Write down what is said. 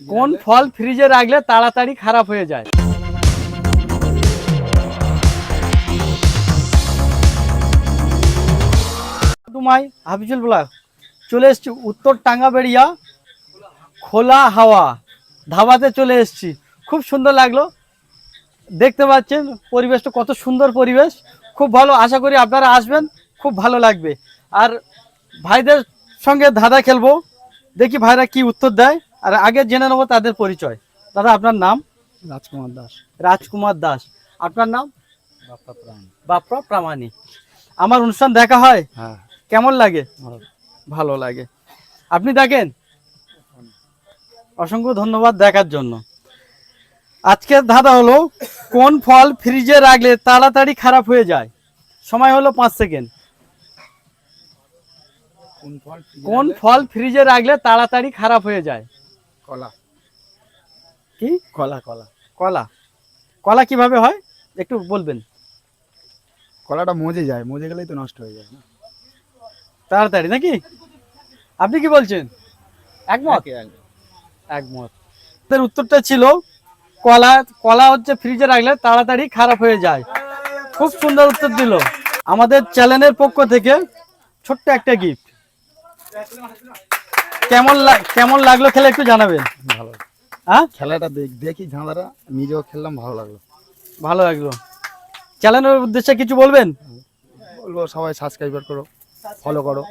কোন ফল ফ্রিজে রাখলে তাড়াতাড়ি খারাপ হয়ে যায়? তোমায় হাফিজুল ব্লগ চলে এসছি উত্তর টাঙ্গাবেড়িয়া খোলা হাওয়া ধাবাতে চলে এসছি। খুব সুন্দর লাগলো, দেখতে পাচ্ছেন পরিবেশটা কত সুন্দর পরিবেশ, খুব ভালো। আশা করি আপনারা আসবেন, খুব ভালো লাগবে। আর ভাইদের সঙ্গে ধাঁধা খেলবো, দেখি ভাইরা কি উত্তর দেয়। আর আগে জেনে নেবো তাদের পরিচয়। দাদা আপনার নাম? রাজকুমার দাস। রাজকুমার দাস। আপনার নাম? বাপ্পা প্রাণ। বাপ্পা প্রামাণিক। আমার অনুষ্ঠান দেখা হয়, হ্যাঁ, কেমন লাগে? ভালো। ভালো লাগে। আপনি দেখেন? অসংখ্য ধন্যবাদ দেখার জন্য। আজকের ধাঁধা হলো, কোন ফল ফ্রিজে রাখলে তাড়াতাড়ি খারাপ হয়ে যায়? সময় হলো 5 সেকেন্ড। কোন ফল ফ্রিজে রাখলে তাড়াতাড়ি খারাপ হয়ে যায়? কলা। কি? কলা কলা কলা। কলা কিভাবে হয় একটু বলবেন? কলাটা মজে যায়, মজে গেলেই তো নষ্ট হয়ে যায় না? তাড়াতাড়ি নাকি? আপনি কি বলছেন? একমত? একমত। এর উত্তরটা ছিল কলা। কলা হচ্ছে ফ্রিজে রাখলে তাড়াতাড়ি খারাপ হয়ে যায়। খুব সুন্দর উত্তর দিল। আমাদের চ্যানেলের পক্ষ থেকে ছোট্ট একটা গিফট। কেমন লাগলো খেলে একটু জানাবেন। ভালো। হ্যাঁ, খেলাটা দেখি ঝাঁদারা, নিজেও খেললাম, ভালো লাগলো। ভালো লাগলো। চ্যানেলের উদ্দেশ্যে কিছু বলবেন? বলবো সবাই সাবস্ক্রাইবার করো, ফলো করো।